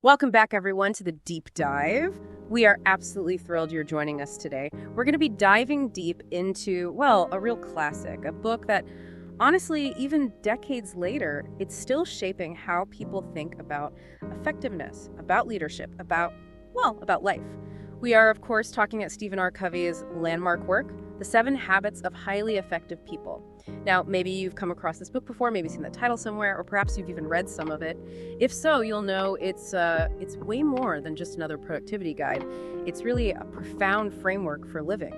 Welcome back, everyone, to the Deep Dive. We are absolutely thrilled you're joining us today. We're going to be diving deep into, well, a real classic, a book that, honestly, even decades later, it's still shaping how people think about effectiveness, about leadership, about life. We are, of course, talking at Stephen R. Covey's landmark work, The 7 Habits of Highly Effective People. Now, maybe you've come across this book before, maybe seen the title somewhere, or perhaps you've even read some of it. If so, you'll know it's way more than just another productivity guide. It's really a profound framework for living.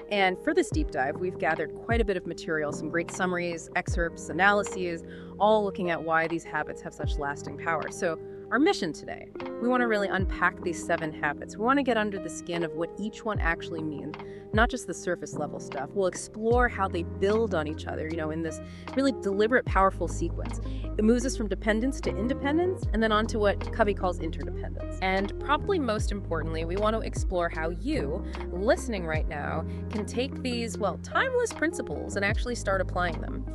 And for this deep dive, we've gathered quite a bit of material, some great summaries, excerpts, analyses, all looking at why these habits have such lasting power. So our mission today, we want to really unpack these 7 habits. We want to get under the skin of what each one actually means, not just the surface level stuff. We'll explore how they build on each other, in this really deliberate, powerful sequence. It moves us from dependence to independence, and then on to what Covey calls interdependence. And probably most importantly, we want to explore how you, listening right now, can take these, timeless principles and actually start applying them,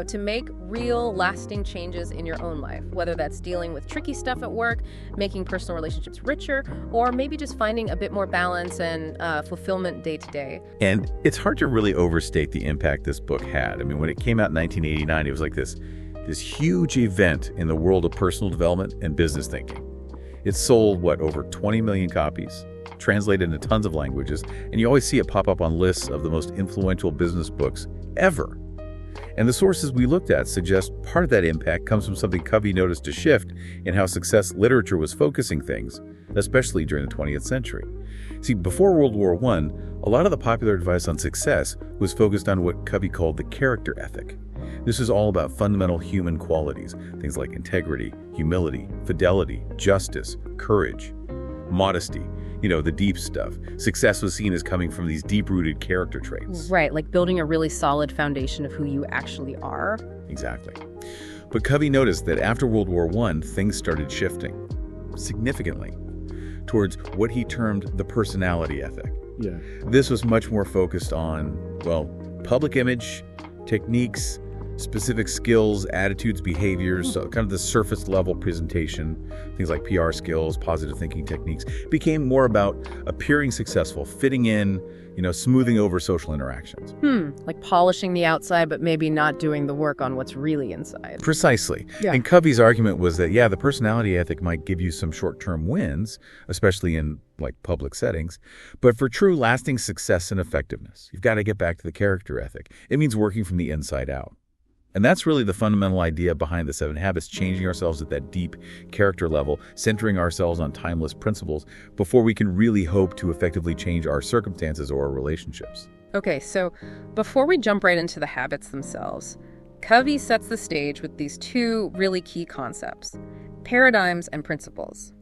to make real, lasting changes in your own life, whether that's dealing with tricky stuff at work, making personal relationships richer, or maybe just finding a bit more balance and fulfillment day to day. And it's hard to really overstate the impact this book had. I mean, when it came out in 1989, it was like this huge event in the world of personal development and business thinking. It sold, over 20 million copies, translated into tons of languages, and you always see it pop up on lists of the most influential business books ever. And the sources we looked at suggest part of that impact comes from something Covey noticed a shift in how success literature was focusing things, especially during the 20th century. See, before World War I, a lot of the popular advice on success was focused on what Covey called the character ethic. This is all about fundamental human qualities, things like integrity, humility, fidelity, justice, courage, modesty, the deep stuff. Success was seen as coming from these deep-rooted character traits. Right, like building a really solid foundation of who you actually are. Exactly. But Covey noticed that after World War I, things started shifting significantly towards what he termed the personality ethic. Yeah. This was much more focused on, public image, techniques, specific skills, attitudes, behaviors, so kind of the surface level presentation, things like PR skills, positive thinking techniques, became more about appearing successful, fitting in, smoothing over social interactions. Like polishing the outside, but maybe not doing the work on what's really inside. Precisely. Yeah. And Covey's argument was that, the personality ethic might give you some short-term wins, especially in public settings, but for true lasting success and effectiveness, you've got to get back to the character ethic. It means working from the inside out. And that's really the fundamental idea behind the 7 habits, changing ourselves at that deep character level, centering ourselves on timeless principles before we can really hope to effectively change our circumstances or our relationships. Okay, so before we jump right into the habits themselves, Covey sets the stage with these 2 really key concepts, paradigms and principles.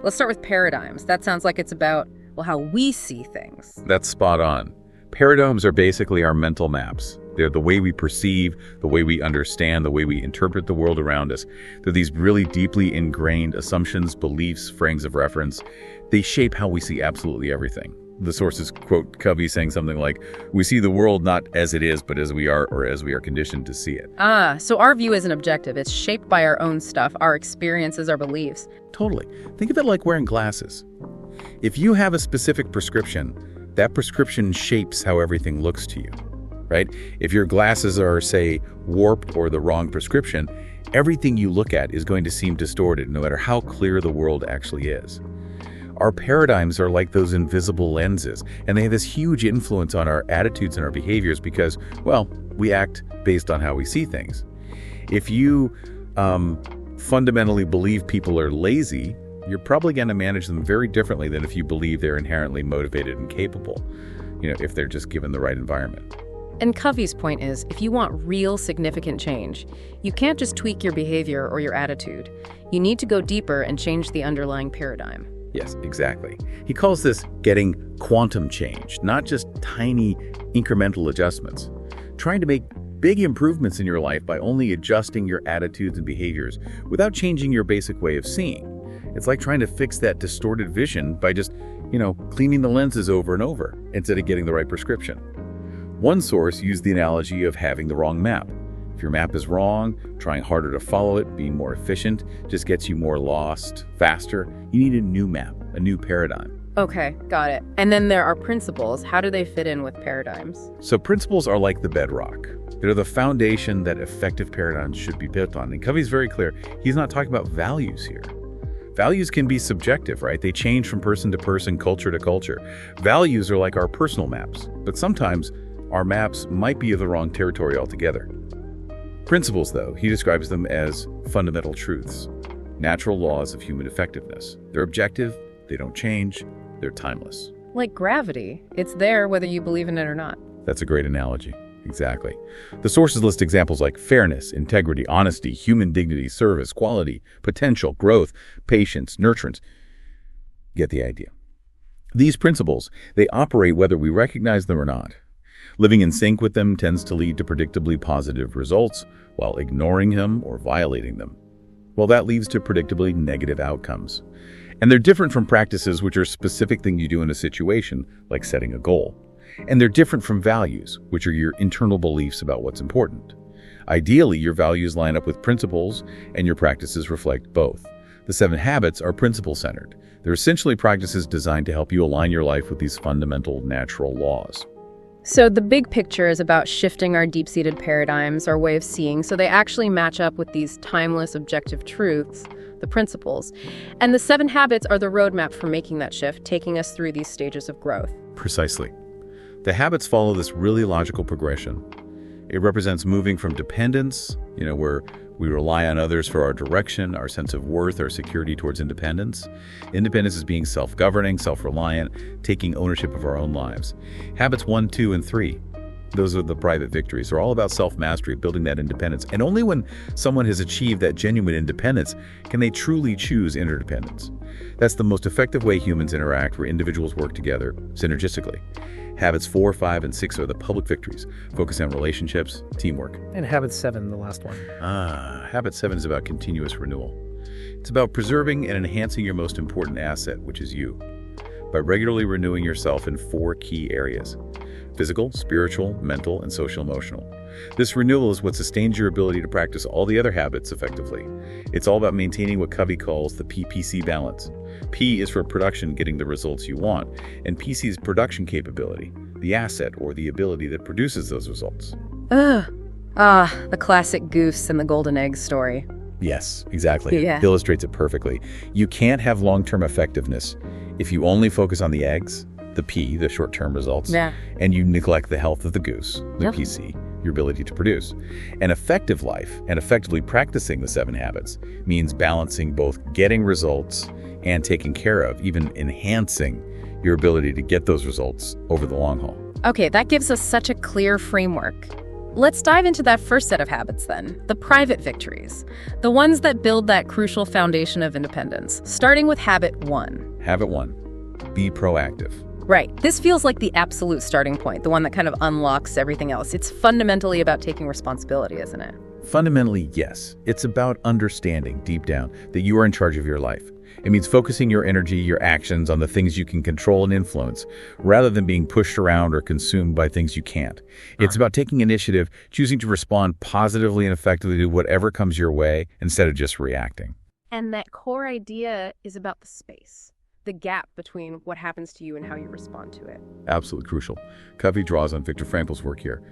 Let's start with paradigms. That sounds like it's about, how we see things. That's spot on. Paradigms are basically our mental maps. They're the way we perceive, the way we understand, the way we interpret the world around us. They're these really deeply ingrained assumptions, beliefs, frames of reference. They shape how we see absolutely everything. The sources quote Covey saying something like, "We see the world not as it is, but as we are, or as we are conditioned to see it." So our view isn't objective. It's shaped by our own stuff, our experiences, our beliefs. Totally. Think of it like wearing glasses. If you have a specific prescription, that prescription shapes how everything looks to you, right? If your glasses are, say, warped or the wrong prescription, everything you look at is going to seem distorted, no matter how clear the world actually is. Our paradigms are like those invisible lenses, and they have this huge influence on our attitudes and our behaviors because, we act based on how we see things. If you fundamentally believe people are lazy, you're probably going to manage them very differently than if you believe they're inherently motivated and capable, if they're just given the right environment. And Covey's point is, if you want real significant change, you can't just tweak your behavior or your attitude. You need to go deeper and change the underlying paradigm. Yes, exactly. He calls this getting quantum change, not just tiny incremental adjustments. Trying to make big improvements in your life by only adjusting your attitudes and behaviors without changing your basic way of seeing. It's like trying to fix that distorted vision by just, cleaning the lenses over and over instead of getting the right prescription. One source used the analogy of having the wrong map. If your map is wrong, trying harder to follow it, being more efficient, just gets you more lost faster. You need a new map, a new paradigm. Okay, got it. And then there are principles. How do they fit in with paradigms? So principles are like the bedrock. They're the foundation that effective paradigms should be built on. And Covey's very clear. He's not talking about values here. Values can be subjective, right? They change from person to person, culture to culture. Values are like our personal maps, but sometimes our maps might be of the wrong territory altogether. Principles, though, he describes them as fundamental truths, natural laws of human effectiveness. They're objective, they don't change, they're timeless. Like gravity. It's there whether you believe in it or not. That's a great analogy. Exactly. The sources list examples like fairness, integrity, honesty, human dignity, service, quality, potential, growth, patience, nurturance. Get the idea. These principles, they operate whether we recognize them or not. Living in sync with them tends to lead to predictably positive results, while ignoring them or violating them, well, that leads to predictably negative outcomes. And they're different from practices which are specific things you do in a situation, like setting a goal. And they're different from values, which are your internal beliefs about what's important. Ideally, your values line up with principles, and your practices reflect both. The 7 habits are principle-centered. They're essentially practices designed to help you align your life with these fundamental natural laws. So the big picture is about shifting our deep-seated paradigms, our way of seeing, so they actually match up with these timeless objective truths, the principles. And the 7 habits are the roadmap for making that shift, taking us through these stages of growth. Precisely. The habits follow this really logical progression. It represents moving from dependence, where we rely on others for our direction, our sense of worth, our security, towards independence. Independence is being self-governing, self-reliant, taking ownership of our own lives. Habits 1, 2, and 3, those are the private victories. They're all about self-mastery, building that independence. And only when someone has achieved that genuine independence can they truly choose interdependence. That's the most effective way humans interact, where individuals work together synergistically. Habits 4, 5, and 6 are the public victories, focusing on relationships, teamwork. And habit 7, the last one. Habit 7 is about continuous renewal. It's about preserving and enhancing your most important asset, which is you, by regularly renewing yourself in 4 key areas: physical, spiritual, mental, and social-emotional. This renewal is what sustains your ability to practice all the other habits effectively. It's all about maintaining what Covey calls the PPC balance. P is for production, getting the results you want, and PC is production capability, the asset or the ability that produces those results. The classic goose and the golden egg story. Yes, exactly. Yeah. It illustrates it perfectly. You can't have long-term effectiveness if you only focus on the eggs, the P, the short-term results, and you neglect the health of the goose, the PC, your ability to produce. An effective life and effectively practicing the 7 habits means balancing both getting results and taking care of, even enhancing your ability to get those results over the long haul. Okay, that gives us such a clear framework. Let's dive into that first set of habits then, the private victories, the ones that build that crucial foundation of independence, starting with habit 1. Habit 1, be proactive. Right. This feels like the absolute starting point, the one that kind of unlocks everything else. It's fundamentally about taking responsibility, isn't it? Fundamentally, yes. It's about understanding deep down that you are in charge of your life. It means focusing your energy, your actions on the things you can control and influence, rather than being pushed around or consumed by things you can't. It's about taking initiative, choosing to respond positively and effectively to whatever comes your way instead of just reacting. And that core idea is about the space, the gap between what happens to you and how you respond to it. Absolutely crucial. Covey draws on Viktor Frankl's work here.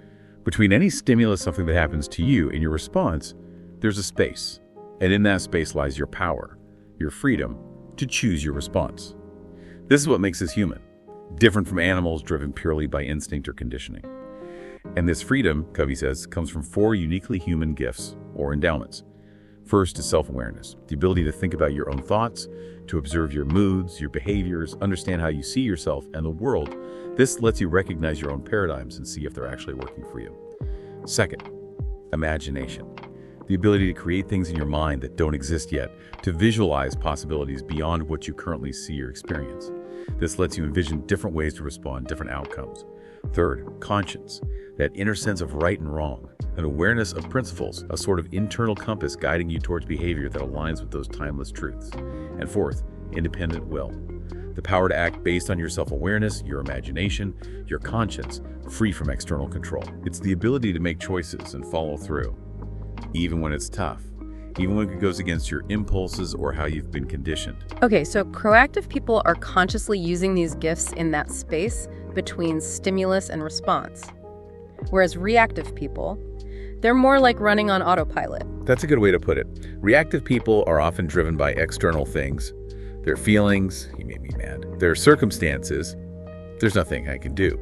Between any stimulus, something that happens to you, and your response, there's a space. And in that space lies your power, your freedom to choose your response. This is what makes us human, different from animals driven purely by instinct or conditioning. And this freedom, Covey says, comes from 4 uniquely human gifts or endowments. First is self-awareness, the ability to think about your own thoughts, to observe your moods, your behaviors, understand how you see yourself and the world. This lets you recognize your own paradigms and see if they're actually working for you. Second, imagination, the ability to create things in your mind that don't exist yet, to visualize possibilities beyond what you currently see or experience. This lets you envision different ways to respond, different outcomes. Third, conscience, that inner sense of right and wrong, an awareness of principles, a sort of internal compass guiding you towards behavior that aligns with those timeless truths. And fourth, independent will, the power to act based on your self-awareness, your imagination, your conscience, free from external control. It's the ability to make choices and follow through. even when it's tough, even when it goes against your impulses or how you've been conditioned. Okay, so proactive people are consciously using these gifts in that space between stimulus and response. Whereas reactive people, they're more like running on autopilot. That's a good way to put it. Reactive people are often driven by external things. Their feelings, he made me mad. Their circumstances, there's nothing I can do.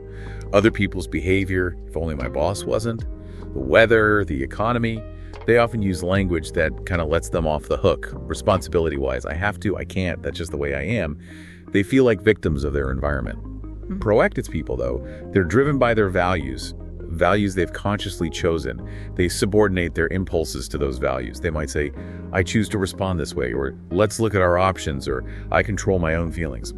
Other people's behavior, if only my boss wasn't. The weather, the economy. They often use language that kind of lets them off the hook, responsibility-wise. I have to, I can't, that's just the way I am. They feel like victims of their environment. Proactive people, though, they're driven by their values they've consciously chosen. They subordinate their impulses to those values. They might say, I choose to respond this way, or let's look at our options, or I control my own feelings.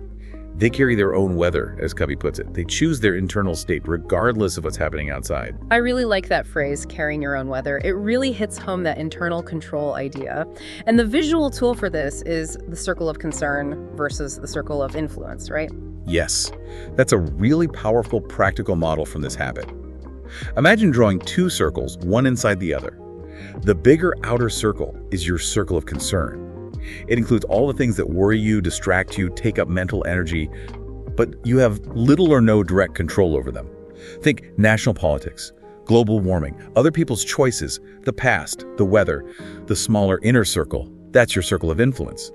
They carry their own weather, as Covey puts it. They choose their internal state regardless of what's happening outside. I really like that phrase, carrying your own weather. It really hits home that internal control idea. And the visual tool for this is the circle of concern versus the circle of influence, right? Yes, that's a really powerful practical model from this habit. Imagine drawing two circles, one inside the other. The bigger outer circle is your circle of concern. It includes all the things that worry you, distract you, take up mental energy, but you have little or no direct control over them. Think national politics, global warming, other people's choices, the past, the weather. The smaller inner circle, that's your circle of influence.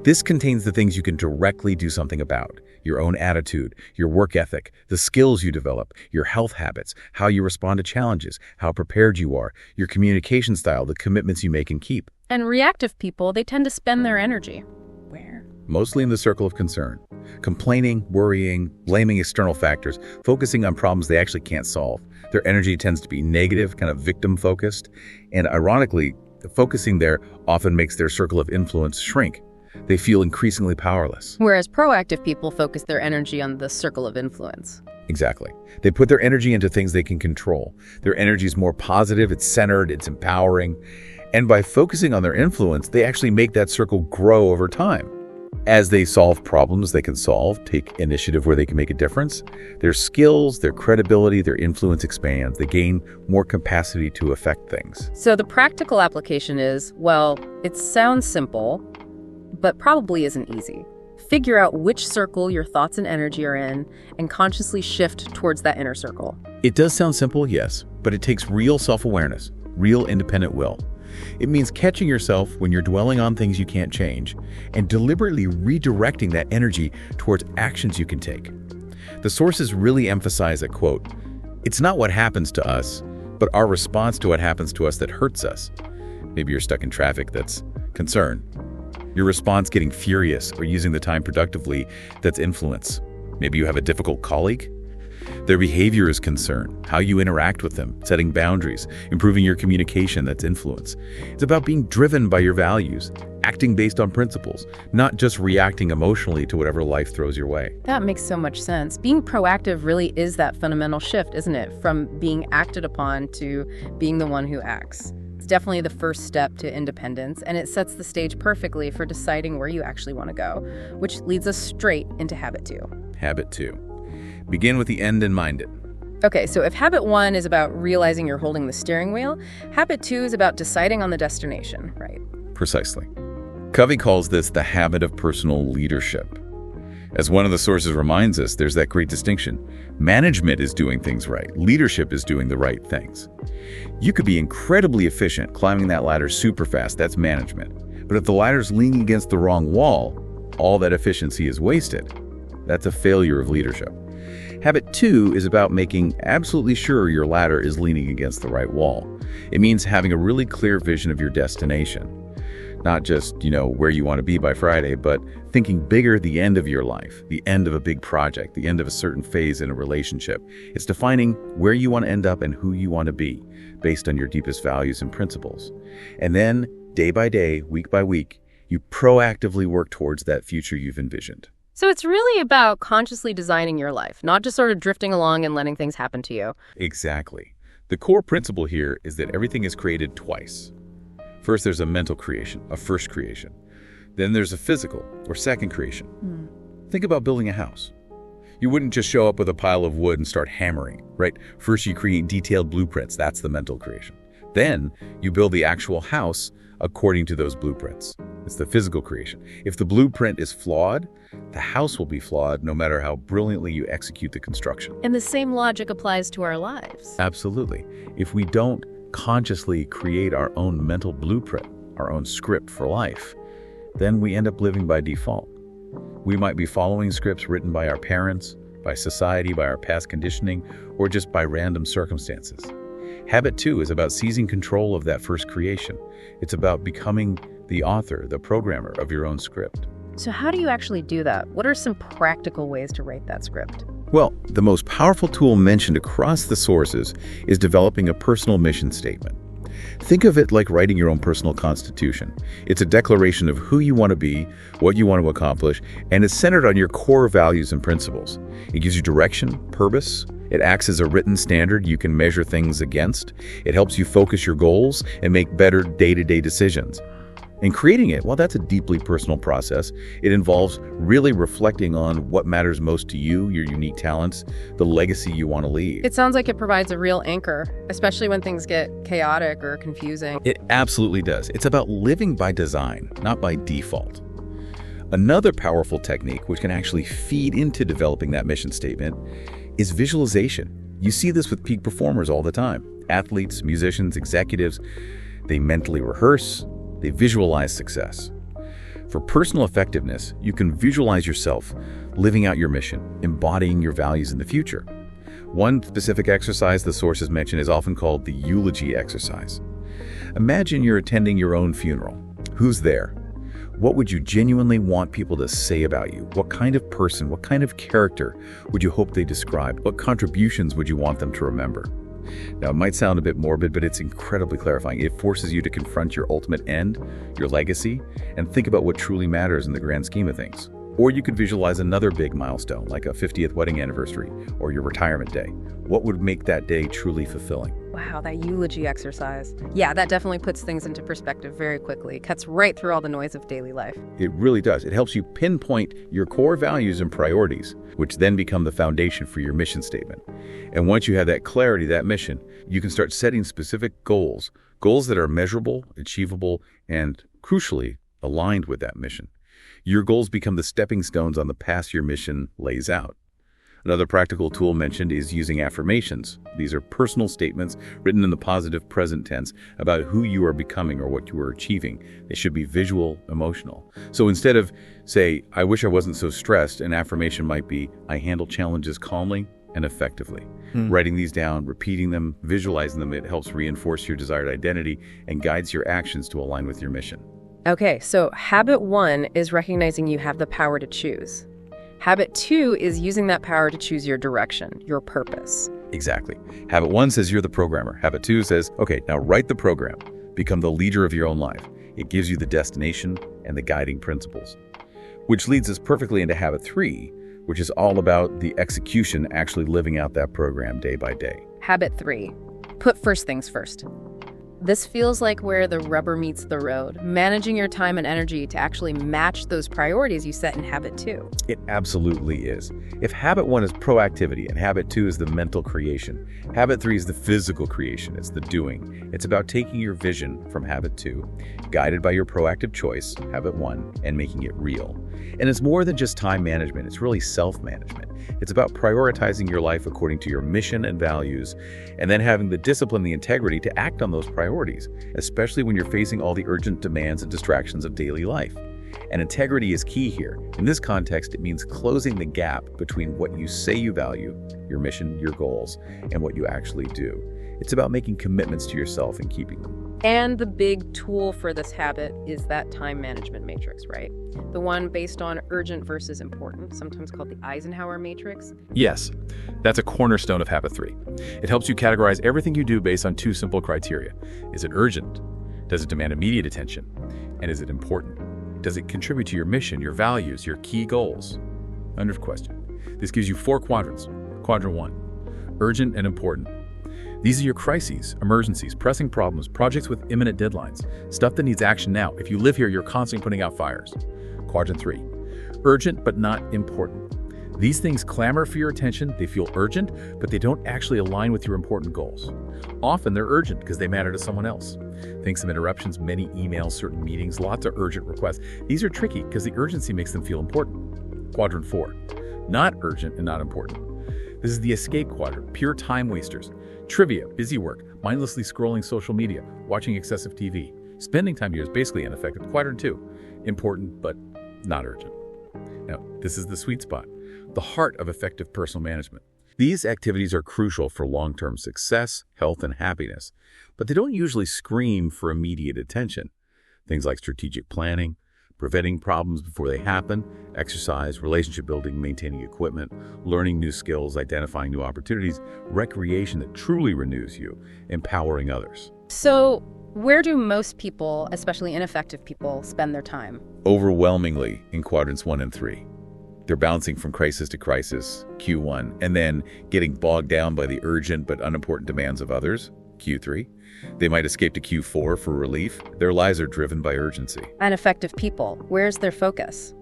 This contains the things you can directly do something about. Your own attitude, your work ethic, the skills you develop, your health habits, how you respond to challenges, how prepared you are, your communication style, the commitments you make and keep. And reactive people, they tend to spend their energy. Where? Mostly in the circle of concern. Complaining, worrying, blaming external factors, focusing on problems they actually can't solve. Their energy tends to be negative, kind of victim-focused. And ironically, focusing there often makes their circle of influence shrink. They feel increasingly powerless. Whereas proactive people focus their energy on the circle of influence. Exactly. They put their energy into things they can control. Their energy is more positive, it's centered, it's empowering. And by focusing on their influence, they actually make that circle grow over time. As they solve problems they can solve, take initiative where they can make a difference, their skills, their credibility, their influence expands. They gain more capacity to affect things. So the practical application is, well, it sounds simple, but probably isn't easy. Figure out which circle your thoughts and energy are in and consciously shift towards that inner circle. It does sound simple, yes, but it takes real self-awareness, real independent will. It means catching yourself when you're dwelling on things you can't change and deliberately redirecting that energy towards actions you can take. The sources really emphasize that, quote, it's not what happens to us, but our response to what happens to us that hurts us. Maybe you're stuck in traffic, that's concern. Your response getting furious or using the time productively, that's influence. Maybe you have a difficult colleague. Their behavior is concern, how you interact with them, setting boundaries, improving your communication, that's influence. It's about being driven by your values, acting based on principles, not just reacting emotionally to whatever life throws your way. That makes so much sense. Being proactive really is that fundamental shift, isn't it? From being acted upon to being the one who acts. It's definitely the first step to independence, and it sets the stage perfectly for deciding where you actually want to go, which leads us straight into habit 2. Habit 2. Begin with the end in mind. Okay, so if habit 1 is about realizing you're holding the steering wheel, habit 2 is about deciding on the destination, right? Precisely. Covey calls this the habit of personal leadership. As one of the sources reminds us, there's that great distinction. Management is doing things right. Leadership is doing the right things. You could be incredibly efficient climbing that ladder super fast. That's management. But if the ladder's leaning against the wrong wall, all that efficiency is wasted. That's a failure of leadership. Habit 2 is about making absolutely sure your ladder is leaning against the right wall. It means having a really clear vision of your destination. Not just, where you want to be by Friday, but thinking bigger, the end of your life, the end of a big project, the end of a certain phase in a relationship. It's defining where you want to end up and who you want to be based on your deepest values and principles. And then, day by day, week by week, you proactively work towards that future you've envisioned. So it's really about consciously designing your life, not just sort of drifting along and letting things happen to you. Exactly. The core principle here is that everything is created twice. First, there's a mental creation, a first creation. Then there's a physical or second creation. Think about building a house. You wouldn't just show up with a pile of wood and start hammering, right? First, you create detailed blueprints. That's the mental creation. Then you build the actual house according to those blueprints. It's the physical creation. If the blueprint is flawed, the house will be flawed no matter how brilliantly you execute the construction. And the same logic applies to our lives. Absolutely. If we don't consciously create our own mental blueprint, our own script for life, then we end up living by default. We might be following scripts written by our parents, by society, by our past conditioning, or just by random circumstances. Habit 2 is about seizing control of that first creation. It's about becoming the author, the programmer of your own script. So how do you actually do that? What are some practical ways to write that script? Well, the most powerful tool mentioned across the sources is developing a personal mission statement. Think of it like writing your own personal constitution. It's a declaration of who you want to be, what you want to accomplish, and it's centered on your core values and principles. It gives you direction, purpose. It acts as a written standard you can measure things against. It helps you focus your goals and make better day-to-day decisions. In creating it, well, that's a deeply personal process. It involves really reflecting on what matters most to you, your unique talents, the legacy you want to leave. It sounds like it provides a real anchor, especially when things get chaotic or confusing. It absolutely does. It's about living by design, not by default. Another powerful technique, which can actually feed into developing that mission statement, is visualization. You see this with peak performers all the time. Athletes, musicians, executives, they mentally rehearse, they visualize success. For personal effectiveness, you can visualize yourself living out your mission, embodying your values in the future. One specific exercise the sources mention is often called the eulogy exercise. Imagine you're attending your own funeral. Who's there? What would you genuinely want people to say about you? What kind of person, what kind of character would you hope they describe? What contributions would you want them to remember? Now, it might sound a bit morbid, but it's incredibly clarifying. It forces you to confront your ultimate end, your legacy, and think about what truly matters in the grand scheme of things. Or you could visualize another big milestone, like a 50th wedding anniversary or your retirement day. What would make that day truly fulfilling? Wow, that eulogy exercise. Yeah, that definitely puts things into perspective very quickly. It cuts right through all the noise of daily life. It really does. It helps you pinpoint your core values and priorities, which then become the foundation for your mission statement. And once you have that clarity, that mission, you can start setting specific goals that are measurable, achievable, and crucially, aligned with that mission. Your goals become the stepping stones on the path your mission lays out. Another practical tool mentioned is using affirmations. These are personal statements written in the positive present tense about who you are becoming or what you are achieving. They should be visual, emotional. So instead of, say, I wish I wasn't so stressed, an affirmation might be, I handle challenges calmly and effectively. Writing these down, repeating them, visualizing them, it helps reinforce your desired identity and guides your actions to align with your mission. Okay, so habit 1 is recognizing you have the power to choose. Habit 2 is using that power to choose your direction, your purpose. Exactly. Habit 1 says you're the programmer. Habit 2 says, okay, now write the program. Become the leader of your own life. It gives you the destination and the guiding principles. Which leads us perfectly into habit 3, which is all about the execution, actually living out that program day by day. Habit 3, put first things first. This feels like where the rubber meets the road, managing your time and energy to actually match those priorities you set in habit 2. It absolutely is. If habit 1 is proactivity and habit 2 is the mental creation, habit 3 is the physical creation, it's the doing. It's about taking your vision from habit 2, guided by your proactive choice, habit 1, and making it real. And it's more than just time management, it's really self-management. It's about prioritizing your life according to your mission and values, and then having the discipline, the integrity to act on those priorities, especially when you're facing all the urgent demands and distractions of daily life. And integrity is key here. In this context, it means closing the gap between what you say you value, your mission, your goals, and what you actually do. It's about making commitments to yourself and keeping them. And the big tool for this habit is that time management matrix, right? The one based on urgent versus important, sometimes called the Eisenhower Matrix. Yes, that's a cornerstone of habit 3. It helps you categorize everything you do based on 2 simple criteria. Is it urgent? Does it demand immediate attention? And is it important? Does it contribute to your mission, your values, your key goals? Under question. This gives you 4 quadrants. Quadrant 1, urgent and important. These are your crises, emergencies, pressing problems, projects with imminent deadlines, stuff that needs action now. If you live here, you're constantly putting out fires. Quadrant 3, urgent but not important. These things clamor for your attention, they feel urgent, but they don't actually align with your important goals. Often they're urgent because they matter to someone else. Think some interruptions, many emails, certain meetings, lots of urgent requests. These are tricky because the urgency makes them feel important. Quadrant 4, not urgent and not important. This is the escape quadrant, pure time wasters. Trivia, busy work, mindlessly scrolling social media, watching excessive TV. Spending time here is basically ineffective. Quadrant 2, important but not urgent. Now, this is the sweet spot, the heart of effective personal management. These activities are crucial for long-term success, health, and happiness, but they don't usually scream for immediate attention. Things like strategic planning, preventing problems before they happen, exercise, relationship building, maintaining equipment, learning new skills, identifying new opportunities, recreation that truly renews you, empowering others. So, where do most people, especially ineffective people, spend their time? Overwhelmingly in quadrants 1 and 3. They're bouncing from crisis to crisis, Q1, and then getting bogged down by the urgent but unimportant demands of others, Q3. They might escape to Q4 for relief. Their lives are driven by urgency. Ineffective people, where's their focus?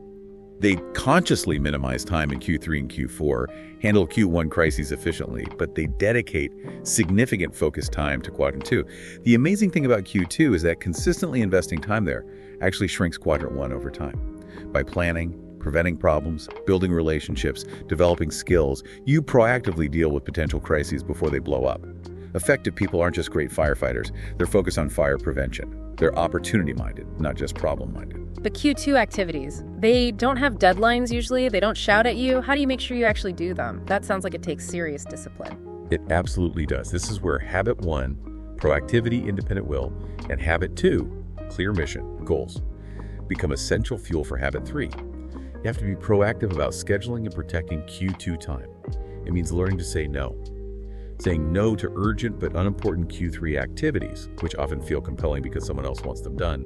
They consciously minimize time in Q3 and Q4, handle Q1 crises efficiently, but they dedicate significant focused time to quadrant 2. The amazing thing about Q2 is that consistently investing time there actually shrinks quadrant 1 over time. By planning, preventing problems, building relationships, developing skills, you proactively deal with potential crises before they blow up. Effective people aren't just great firefighters. They're focused on fire prevention. They're opportunity-minded, not just problem-minded. But Q2 activities, they don't have deadlines usually. They don't shout at you. How do you make sure you actually do them? That sounds like it takes serious discipline. It absolutely does. This is where habit 1, proactivity, independent will, and habit 2, clear mission, goals, become essential fuel for habit 3. You have to be proactive about scheduling and protecting Q2 time. It means learning to say no. Saying no to urgent but unimportant Q3 activities, which often feel compelling because someone else wants them done,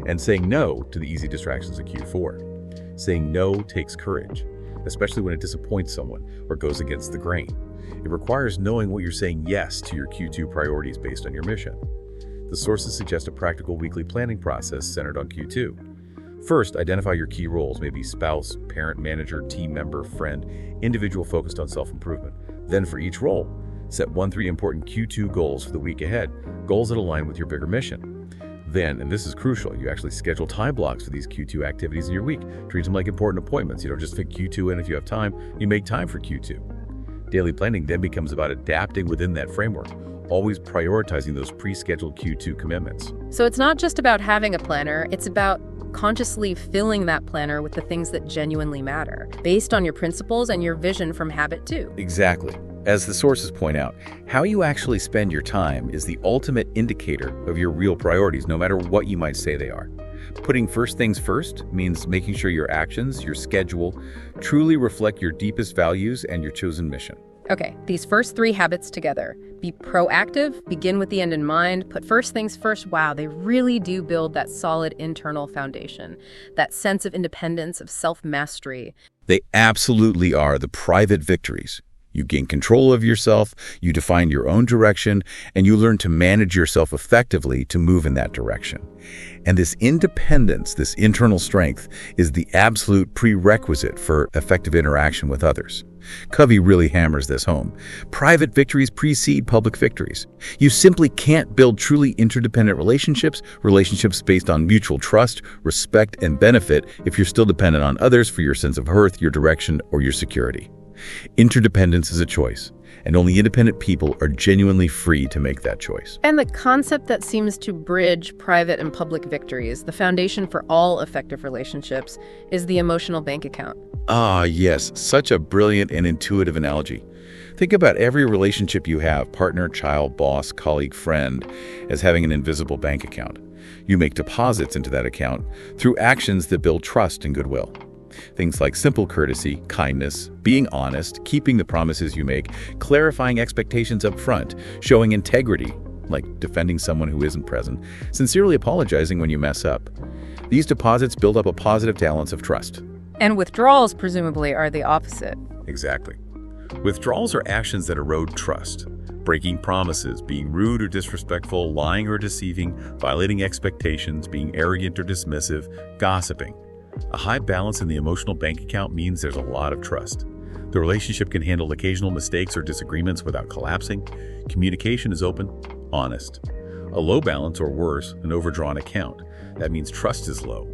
and saying no to the easy distractions of Q4. Saying no takes courage, especially when it disappoints someone or goes against the grain. It requires knowing what you're saying yes to your Q2 priorities based on your mission. The sources suggest a practical weekly planning process centered on Q2. First, identify your key roles, maybe spouse, parent, manager, team member, friend, individual focused on self-improvement. Then for each role, set 1-3 important Q2 goals for the week ahead, goals that align with your bigger mission. Then, and this is crucial, you actually schedule time blocks for these Q2 activities in your week. Treat them like important appointments. You don't just fit Q2 in if you have time, you make time for Q2. Daily planning then becomes about adapting within that framework, always prioritizing those pre-scheduled Q2 commitments. So it's not just about having a planner, it's about consciously filling that planner with the things that genuinely matter, based on your principles and your vision from habit 2. Exactly. As the sources point out, how you actually spend your time is the ultimate indicator of your real priorities, no matter what you might say they are. Putting first things first means making sure your actions, your schedule, truly reflect your deepest values and your chosen mission. Okay, these first 3 habits together. Be proactive, begin with the end in mind, put first things first. Wow, they really do build that solid internal foundation, that sense of independence, of self-mastery. They absolutely are the private victories. You gain control of yourself, you define your own direction, and you learn to manage yourself effectively to move in that direction. And this independence, this internal strength, is the absolute prerequisite for effective interaction with others. Covey really hammers this home. Private victories precede public victories. You simply can't build truly interdependent relationships based on mutual trust, respect, and benefit if you're still dependent on others for your sense of worth, your direction, or your security. Interdependence is a choice, and only independent people are genuinely free to make that choice. And the concept that seems to bridge private and public victories, the foundation for all effective relationships, is the emotional bank account. Ah, yes, such a brilliant and intuitive analogy. Think about every relationship you have, partner, child, boss, colleague, friend, as having an invisible bank account. You make deposits into that account through actions that build trust and goodwill. Things like simple courtesy, kindness, being honest, keeping the promises you make, clarifying expectations up front, showing integrity, like defending someone who isn't present, sincerely apologizing when you mess up. These deposits build up a positive balance of trust. And withdrawals, presumably, are the opposite. Exactly. Withdrawals are actions that erode trust. Breaking promises, being rude or disrespectful, lying or deceiving, violating expectations, being arrogant or dismissive, gossiping. A high balance in the emotional bank account means there's a lot of trust. The relationship can handle occasional mistakes or disagreements without collapsing. Communication is open, honest. A low balance, or worse, an overdrawn account. That means trust is low.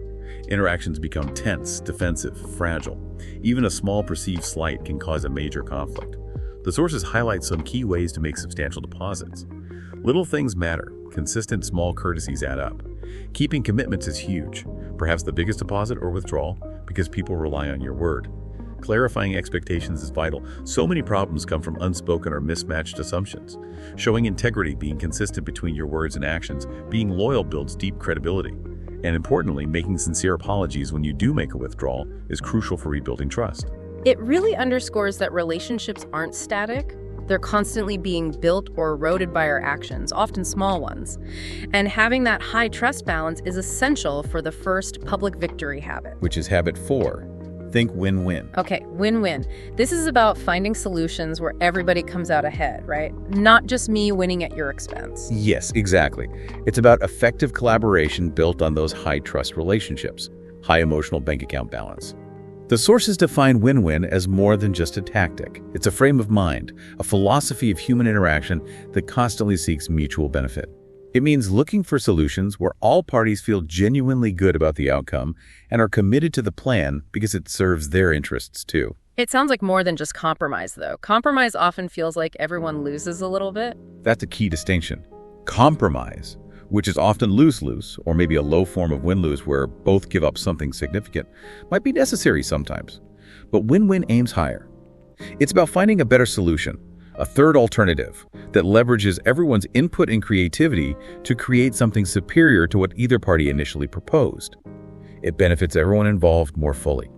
Interactions become tense, defensive, fragile. Even a small perceived slight can cause a major conflict. The sources highlight some key ways to make substantial deposits. Little things matter. Consistent small courtesies add up. Keeping commitments is huge, perhaps the biggest deposit or withdrawal, because people rely on your word. Clarifying expectations is vital. So many problems come from unspoken or mismatched assumptions. Showing integrity, being consistent between your words and actions, being loyal builds deep credibility. And importantly, making sincere apologies when you do make a withdrawal is crucial for rebuilding trust. It really underscores that relationships aren't static. They're constantly being built or eroded by our actions, often small ones. And having that high trust balance is essential for the first public victory habit. Which is habit 4. Think win-win. Okay, win-win. This is about finding solutions where everybody comes out ahead, right? Not just me winning at your expense. Yes, exactly. It's about effective collaboration built on those high trust relationships, high emotional bank account balance. The sources define win-win as more than just a tactic. It's a frame of mind, a philosophy of human interaction that constantly seeks mutual benefit. It means looking for solutions where all parties feel genuinely good about the outcome and are committed to the plan because it serves their interests too. It sounds like more than just compromise, though. Compromise often feels like everyone loses a little bit. That's a key distinction. Compromise, which is often lose-lose, or maybe a low form of win-lose where both give up something significant, might be necessary sometimes. But win-win aims higher. It's about finding a better solution, a third alternative that leverages everyone's input and creativity to create something superior to what either party initially proposed. It benefits everyone involved more fully.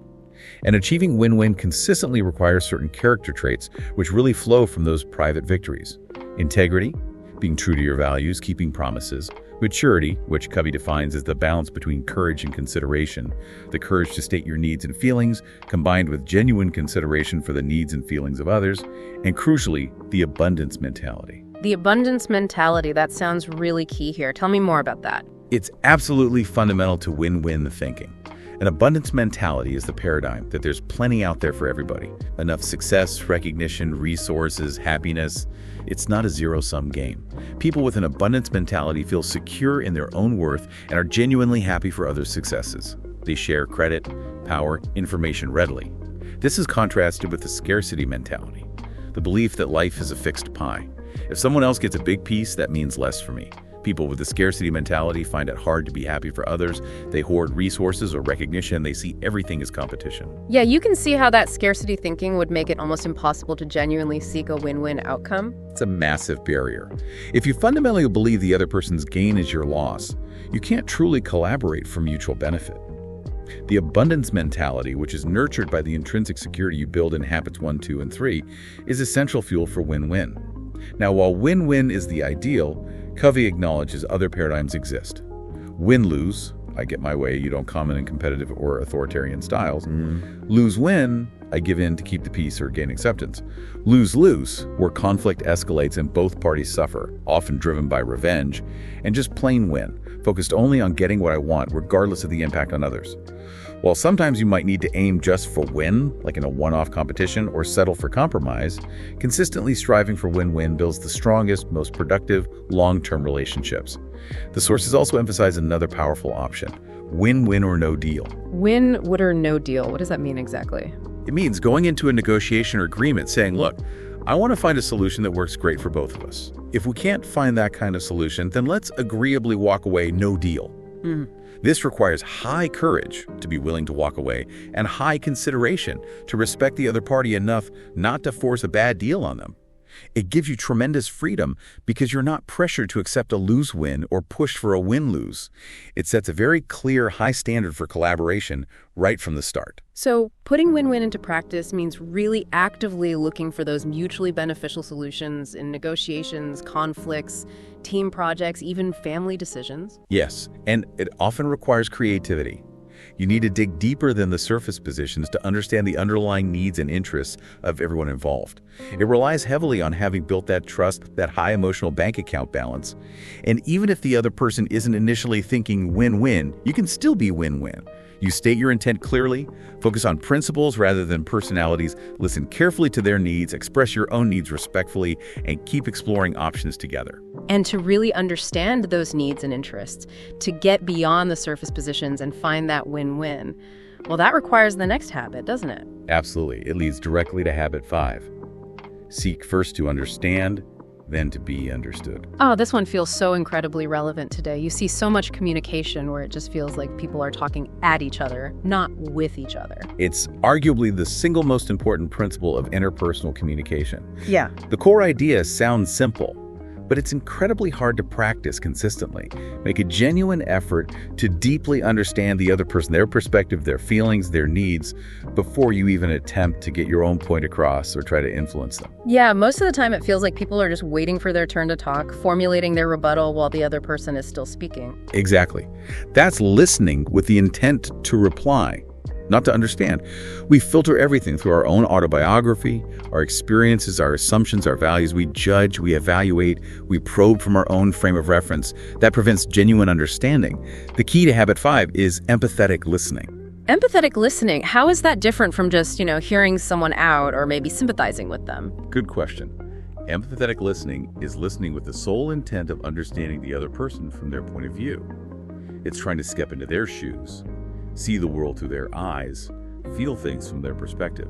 And achieving win-win consistently requires certain character traits which really flow from those private victories. Integrity, being true to your values, keeping promises. Maturity, which Covey defines as the balance between courage and consideration, the courage to state your needs and feelings, combined with genuine consideration for the needs and feelings of others, and crucially, the abundance mentality. The abundance mentality, that sounds really key here. Tell me more about that. It's absolutely fundamental to win-win thinking. An abundance mentality is the paradigm that there's plenty out there for everybody. Enough success, recognition, resources, happiness. It's not a zero-sum game. People with an abundance mentality feel secure in their own worth and are genuinely happy for others' successes. They share credit, power, information readily. This is contrasted with the scarcity mentality, the belief that life is a fixed pie. If someone else gets a big piece, that means less for me. People with the scarcity mentality find it hard to be happy for others. They hoard resources or recognition. They see everything as competition. Yeah, you can see how that scarcity thinking would make it almost impossible to genuinely seek a win-win outcome. It's a massive barrier. If you fundamentally believe the other person's gain is your loss, you can't truly collaborate for mutual benefit. The abundance mentality, which is nurtured by the intrinsic security you build in habits 1, 2, and 3, is essential fuel for win-win. Now, while win-win is the ideal, Covey acknowledges other paradigms exist. Win-lose, I get my way, you don't comment in competitive or authoritarian styles. Lose-win, I give in to keep the peace or gain acceptance. Lose-lose, where conflict escalates and both parties suffer, often driven by revenge. And just plain win, focused only on getting what I want, regardless of the impact on others. While sometimes you might need to aim just for win, like in a one-off competition, or settle for compromise, consistently striving for win-win builds the strongest, most productive, long-term relationships. The sources also emphasize another powerful option: win-win or no deal. Win-win or no deal, what does that mean exactly? It means going into a negotiation or agreement saying, look, I want to find a solution that works great for both of us. If we can't find that kind of solution, then let's agreeably walk away no deal. This requires high courage to be willing to walk away and high consideration to respect the other party enough not to force a bad deal on them. It gives you tremendous freedom because you're not pressured to accept a lose-win or pushed for a win-lose. It sets a very clear, high standard for collaboration right from the start. So putting win-win into practice means really actively looking for those mutually beneficial solutions in negotiations, conflicts, team projects, even family decisions. Yes, and it often requires creativity. You need to dig deeper than the surface positions to understand the underlying needs and interests of everyone involved. It relies heavily on having built that trust, that high emotional bank account balance. And even if the other person isn't initially thinking win-win, you can still be win-win. You state your intent clearly, focus on principles rather than personalities, listen carefully to their needs, express your own needs respectfully, and keep exploring options together. And to really understand those needs and interests, to get beyond the surface positions and find that win-win. Well, that requires the next habit, doesn't it? Absolutely. It leads directly to habit 5. Seek first to understand, then to be understood. Oh, this one feels so incredibly relevant today. You see so much communication where it just feels like people are talking at each other, not with each other. It's arguably the single most important principle of interpersonal communication. Yeah. The core idea sounds simple, but it's incredibly hard to practice consistently. Make a genuine effort to deeply understand the other person, their perspective, their feelings, their needs, before you even attempt to get your own point across or try to influence them. Yeah, most of the time it feels like people are just waiting for their turn to talk, formulating their rebuttal while the other person is still speaking. Exactly. That's listening with the intent to reply, not to understand. We filter everything through our own autobiography, our experiences, our assumptions, our values. We judge, we evaluate, we probe from our own frame of reference. That prevents genuine understanding. The key to habit 5 is empathetic listening. Empathetic listening, how is that different from just, hearing someone out or maybe sympathizing with them? Good question. Empathetic listening is listening with the sole intent of understanding the other person from their point of view. It's trying to step into their shoes, see the world through their eyes, feel things from their perspective.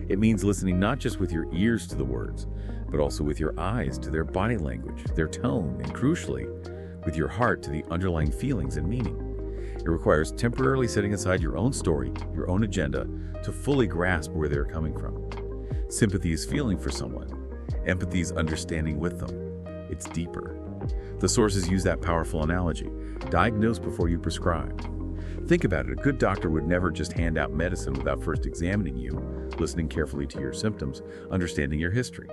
It means listening not just with your ears to the words, but also with your eyes to their body language, their tone, and crucially, with your heart to the underlying feelings and meaning. It requires temporarily setting aside your own story, your own agenda, to fully grasp where they're coming from. Sympathy is feeling for someone. Empathy is understanding with them. It's deeper. The sources use that powerful analogy. Diagnose before you prescribe. Think about it. A good doctor would never just hand out medicine without first examining you, listening carefully to your symptoms, understanding your history.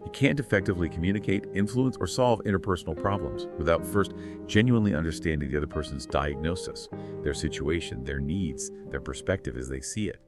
You can't effectively communicate, influence, or solve interpersonal problems without first genuinely understanding the other person's diagnosis, their situation, their needs, their perspective as they see it.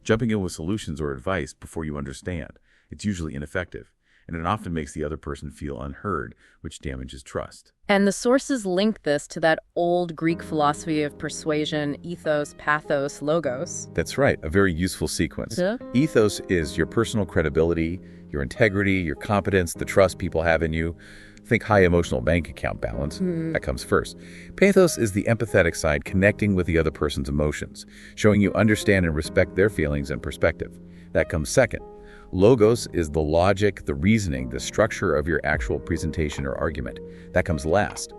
Jumping in with solutions or advice before you understand, it's usually ineffective, and it often makes the other person feel unheard, which damages trust. And the sources link this to that old Greek philosophy of persuasion, ethos, pathos, logos. That's right, a very useful sequence. Yeah. Ethos is your personal credibility, your integrity, your competence, the trust people have in you. Think high emotional bank account balance. That comes first. Pathos is the empathetic side, connecting with the other person's emotions, showing you understand and respect their feelings and perspective. That comes second. Logos is the logic, the reasoning, the structure of your actual presentation or argument. That comes last.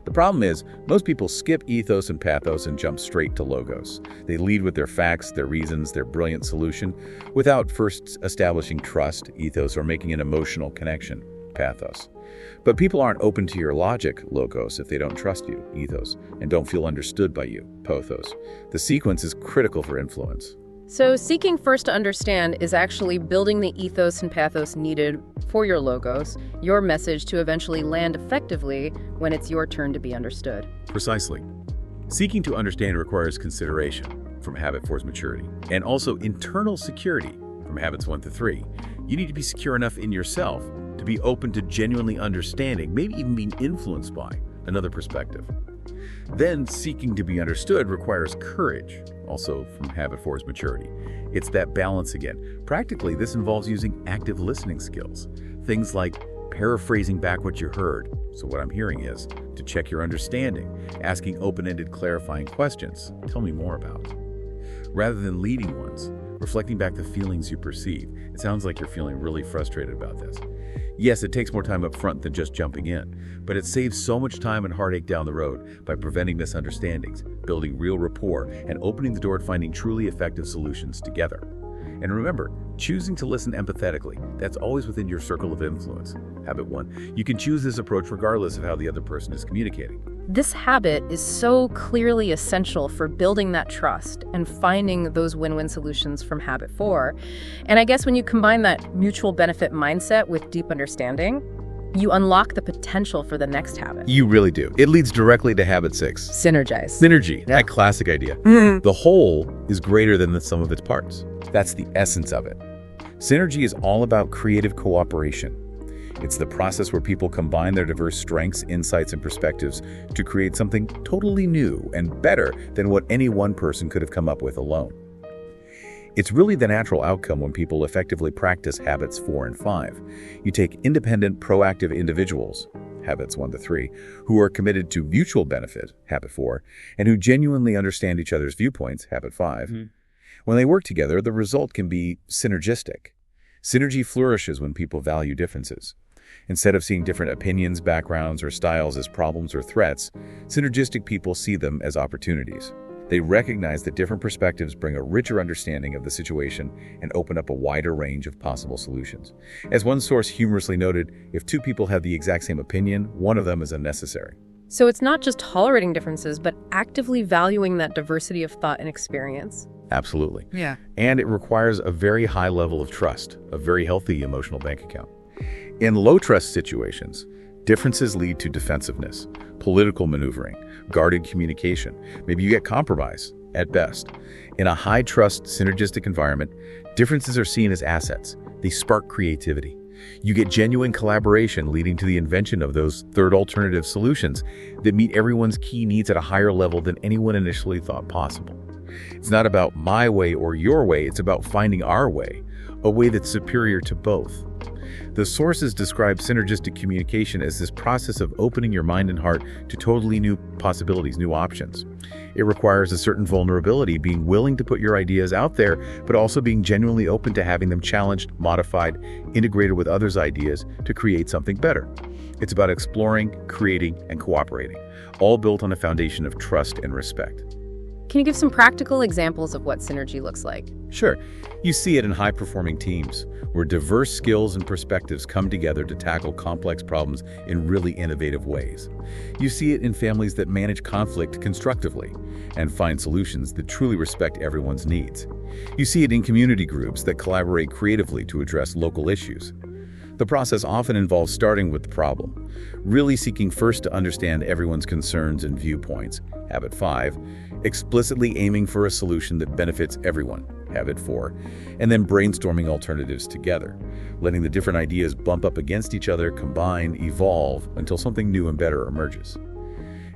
The problem is, most people skip ethos and pathos and jump straight to logos. They lead with their facts, their reasons, their brilliant solution, without first establishing trust, ethos, or making an emotional connection, pathos. But people aren't open to your logic, logos, if they don't trust you, ethos, and don't feel understood by you, pathos. The sequence is critical for influence. So seeking first to understand is actually building the ethos and pathos needed for your logos, your message to eventually land effectively when it's your turn to be understood. Precisely. Seeking to understand requires consideration from habit 4's maturity, and also internal security from habits 1 to 3. You need to be secure enough in yourself to be open to genuinely understanding, maybe even being influenced by another perspective. Then seeking to be understood requires courage, also from habit 4's maturity. It's that balance again. Practically, this involves using active listening skills. Things like paraphrasing back what you heard, so what I'm hearing is, to check your understanding, asking open-ended clarifying questions, tell me more about. Rather than leading ones, reflecting back the feelings you perceive. It sounds like you're feeling really frustrated about this. Yes, it takes more time up front than just jumping in, but it saves so much time and heartache down the road by preventing misunderstandings, building real rapport, and opening the door to finding truly effective solutions together. And remember, choosing to listen empathetically, that's always within your circle of influence. Habit 1, you can choose this approach regardless of how the other person is communicating. This habit is so clearly essential for building that trust and finding those win-win solutions from habit 4. And I guess when you combine that mutual benefit mindset with deep understanding, you unlock the potential for the next habit. You really do. It leads directly to habit 6. Synergize. Synergy, that classic idea. The whole is greater than the sum of its parts. That's the essence of it. Synergy is all about creative cooperation. It's the process where people combine their diverse strengths, insights, and perspectives to create something totally new and better than what any one person could have come up with alone. It's really the natural outcome when people effectively practice habits 4 and 5. You take independent, proactive individuals, habits 1 to 3, who are committed to mutual benefit, habit 4, and who genuinely understand each other's viewpoints, habit 5. When they work together, the result can be synergistic. Synergy flourishes when people value differences. Instead of seeing different opinions, backgrounds, or styles as problems or threats, synergistic people see them as opportunities. They recognize that different perspectives bring a richer understanding of the situation and open up a wider range of possible solutions. As one source humorously noted, if 2 people have the exact same opinion, one of them is unnecessary. So it's not just tolerating differences, but actively valuing that diversity of thought and experience. Absolutely. Yeah. And it requires a very high level of trust, a very healthy emotional bank account. In low-trust situations, differences lead to defensiveness, political maneuvering, guarded communication. Maybe you get compromise, at best. In a high-trust, synergistic environment, differences are seen as assets. They spark creativity. You get genuine collaboration leading to the invention of those third alternative solutions that meet everyone's key needs at a higher level than anyone initially thought possible. It's not about my way or your way, it's about finding our way, a way that's superior to both. The sources describe synergistic communication as this process of opening your mind and heart to totally new possibilities, new options. It requires a certain vulnerability, being willing to put your ideas out there, but also being genuinely open to having them challenged, modified, integrated with others' ideas to create something better. It's about exploring, creating, and cooperating, all built on a foundation of trust and respect. Can you give some practical examples of what synergy looks like? Sure. You see it in high-performing teams, where diverse skills and perspectives come together to tackle complex problems in really innovative ways. You see it in families that manage conflict constructively and find solutions that truly respect everyone's needs. You see it in community groups that collaborate creatively to address local issues. The process often involves starting with the problem, really seeking first to understand everyone's concerns and viewpoints, habit 5, explicitly aiming for a solution that benefits everyone, habit 4, and then brainstorming alternatives together, letting the different ideas bump up against each other, combine, evolve, until something new and better emerges.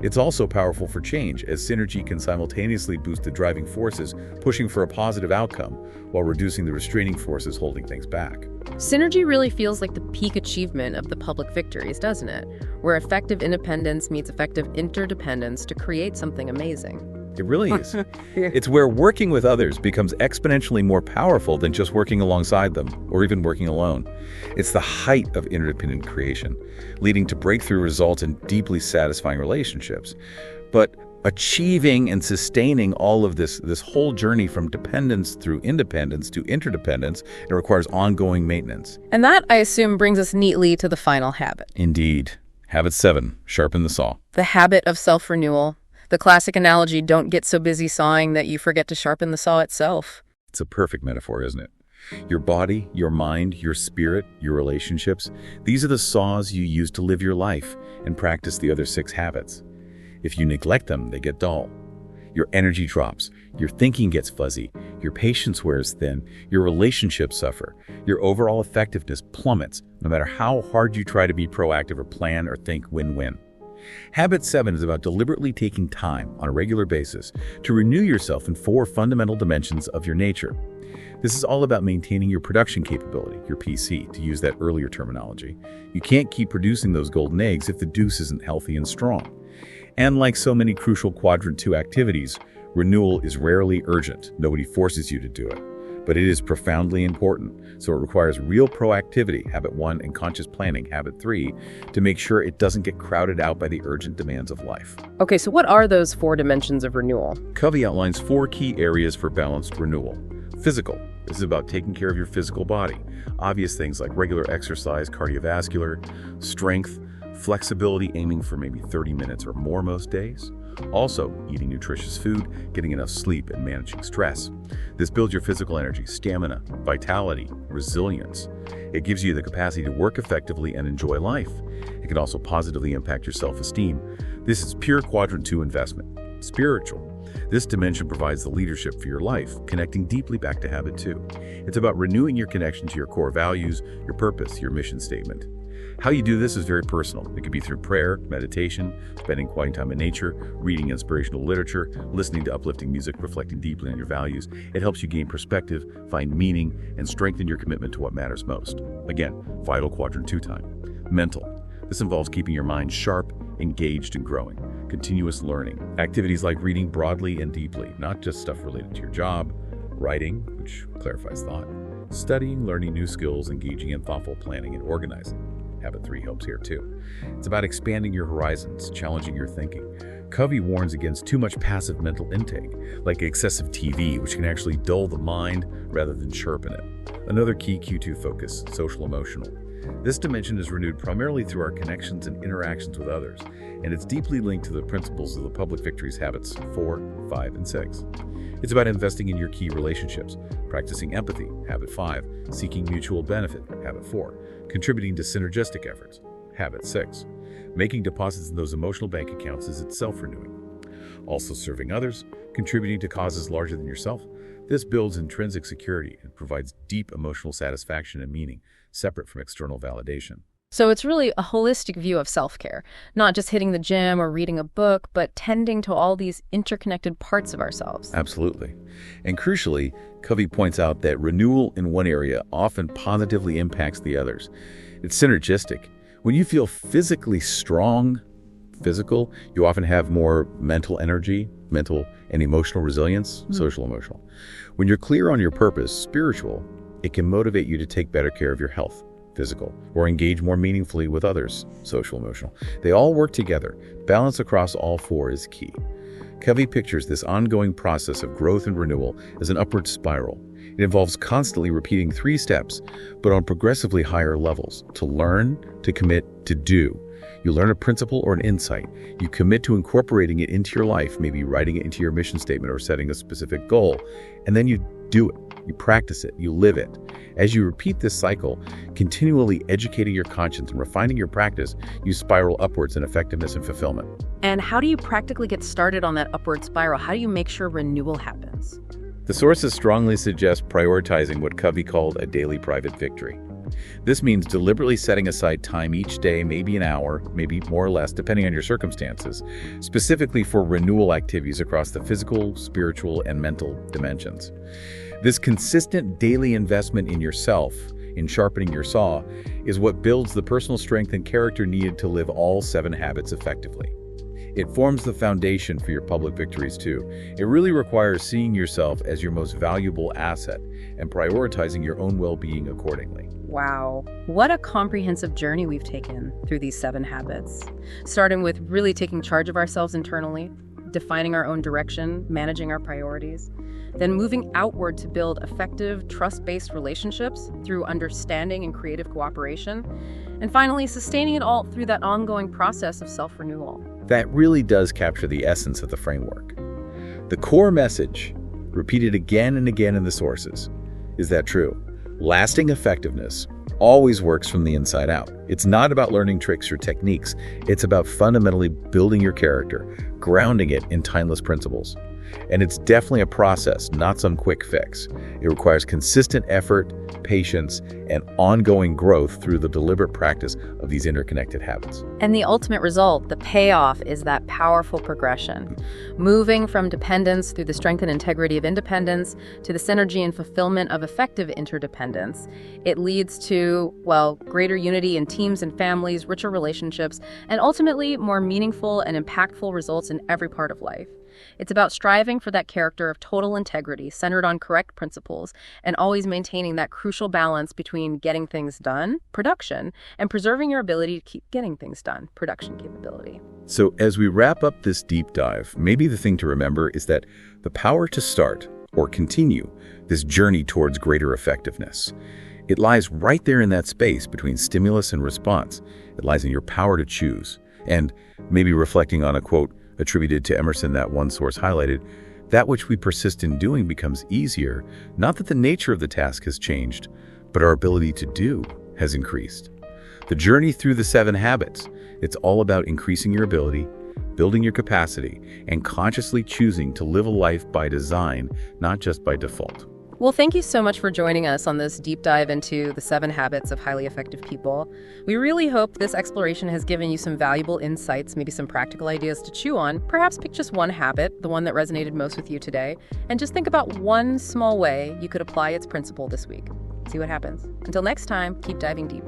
It's also powerful for change, as synergy can simultaneously boost the driving forces, pushing for a positive outcome, while reducing the restraining forces holding things back. Synergy really feels like the peak achievement of the public victories, doesn't it? Where effective independence meets effective interdependence to create something amazing. It really is. It's where working with others becomes exponentially more powerful than just working alongside them, or even working alone. It's the height of interdependent creation, leading to breakthrough results and deeply satisfying relationships. But achieving and sustaining all of this whole journey from dependence through independence to interdependence, it requires ongoing maintenance. And that, I assume, brings us neatly to the final habit. Indeed. Habit 7, sharpen the saw. The habit of self-renewal. The classic analogy, don't get so busy sawing that you forget to sharpen the saw itself. It's a perfect metaphor, isn't it? Your body, your mind, your spirit, your relationships, these are the saws you use to live your life and practice the other 6 habits. If you neglect them, they get dull. Your energy drops, your thinking gets fuzzy, your patience wears thin, your relationships suffer, your overall effectiveness plummets, no matter how hard you try to be proactive or plan or think win-win. Habit 7 is about deliberately taking time on a regular basis to renew yourself in 4 fundamental dimensions of your nature. This is all about maintaining your production capability, your PC, to use that earlier terminology. You can't keep producing those golden eggs if the deuce isn't healthy and strong. And like so many crucial Quadrant 2 activities, renewal is rarely urgent. Nobody forces you to do it. But it is profoundly important, so it requires real proactivity, habit 1, and conscious planning, habit 3, to make sure it doesn't get crowded out by the urgent demands of life. Okay, so what are those 4 dimensions of renewal? Covey outlines 4 key areas for balanced renewal. Physical. This is about taking care of your physical body. Obvious things like regular exercise, cardiovascular, strength, flexibility, aiming for maybe 30 minutes or more most days. Also, eating nutritious food, getting enough sleep, and managing stress. This builds your physical energy, stamina, vitality, resilience. It gives you the capacity to work effectively and enjoy life. It can also positively impact your self-esteem. This is pure Quadrant 2 investment. Spiritual. This dimension provides the leadership for your life, connecting deeply back to habit 2. It's about renewing your connection to your core values, your purpose, your mission statement. How you do this is very personal. It could be through prayer, meditation, spending quiet time in nature, reading inspirational literature, listening to uplifting music, reflecting deeply on your values. It helps you gain perspective, find meaning, and strengthen your commitment to what matters most. Again, vital quadrant 2 time. Mental. This involves keeping your mind sharp, engaged, and growing. Continuous learning. Activities like reading broadly and deeply, not just stuff related to your job, writing, which clarifies thought, studying, learning new skills, engaging in thoughtful planning and organizing. Habit 3 helps here too. It's about expanding your horizons, challenging your thinking. Covey warns against too much passive mental intake, like excessive TV, which can actually dull the mind rather than sharpen it. Another key Q2 focus, social-emotional. This dimension is renewed primarily through our connections and interactions with others, and it's deeply linked to the principles of the public victories habits 4, 5, and 6. It's about investing in your key relationships, practicing empathy, habit 5, seeking mutual benefit, habit 4, contributing to synergistic efforts, habit 6. Making deposits in those emotional bank accounts is itself renewing. Also serving others, contributing to causes larger than yourself. This builds intrinsic security and provides deep emotional satisfaction and meaning, separate from external validation. So it's really a holistic view of self-care, not just hitting the gym or reading a book, but tending to all these interconnected parts of ourselves. Absolutely. And crucially, Covey points out that renewal in one area often positively impacts the others. It's synergistic. When you feel physically strong, you often have more mental energy, mental and emotional resilience, social emotional. When you're clear on your purpose, spiritual, it can motivate you to take better care of your health, physical, or engage more meaningfully with others, social emotional. They all work together. Balance across all 4 is key. Covey pictures this ongoing process of growth and renewal as an upward spiral. It involves constantly repeating 3 steps, but on progressively higher levels: to learn, to commit, to do. You learn a principle or an insight. You commit to incorporating it into your life, maybe writing it into your mission statement or setting a specific goal, and then you do it. You practice it. You live it. As you repeat this cycle, continually educating your conscience and refining your practice, you spiral upwards in effectiveness and fulfillment. And how do you practically get started on that upward spiral? How do you make sure renewal happens? The sources strongly suggest prioritizing what Covey called a daily private victory. This means deliberately setting aside time each day, maybe an hour, maybe more or less, depending on your circumstances, specifically for renewal activities across the physical, spiritual, and mental dimensions. This consistent daily investment in yourself, in sharpening your saw, is what builds the personal strength and character needed to live all 7 habits effectively. It forms the foundation for your public victories too. It really requires seeing yourself as your most valuable asset and prioritizing your own well-being accordingly. Wow, what a comprehensive journey we've taken through these 7 habits. Starting with really taking charge of ourselves internally, defining our own direction, managing our priorities, then moving outward to build effective, trust-based relationships through understanding and creative cooperation, and finally sustaining it all through that ongoing process of self-renewal. That really does capture the essence of the framework. The core message, repeated again and again in the sources, is that true. Lasting effectiveness always works from the inside out. It's not about learning tricks or techniques. It's about fundamentally building your character, grounding it in timeless principles. And it's definitely a process, not some quick fix. It requires consistent effort, patience, and ongoing growth through the deliberate practice of these interconnected habits. And the ultimate result, the payoff, is that powerful progression. Moving from dependence through the strength and integrity of independence to the synergy and fulfillment of effective interdependence. It leads to, well, greater unity in teams and families, richer relationships, and ultimately more meaningful and impactful results in every part of life. It's about striving for that character of total integrity, centered on correct principles, and always maintaining that crucial balance between getting things done, production, and preserving your ability to keep getting things done, production capability. So as we wrap up this deep dive, maybe the thing to remember is that the power to start or continue this journey towards greater effectiveness, it lies right there in that space between stimulus and response. It lies in your power to choose. And maybe reflecting on a quote attributed to Emerson that one source highlighted, that which we persist in doing becomes easier, not that the nature of the task has changed, but our ability to do has increased. The journey through the 7 habits, it's all about increasing your ability, building your capacity, and consciously choosing to live a life by design, not just by default. Well, thank you so much for joining us on this deep dive into the 7 habits of highly effective people. We really hope this exploration has given you some valuable insights, maybe some practical ideas to chew on. Perhaps pick just one habit, the one that resonated most with you today, and just think about one small way you could apply its principle this week. See what happens. Until next time, keep diving deep.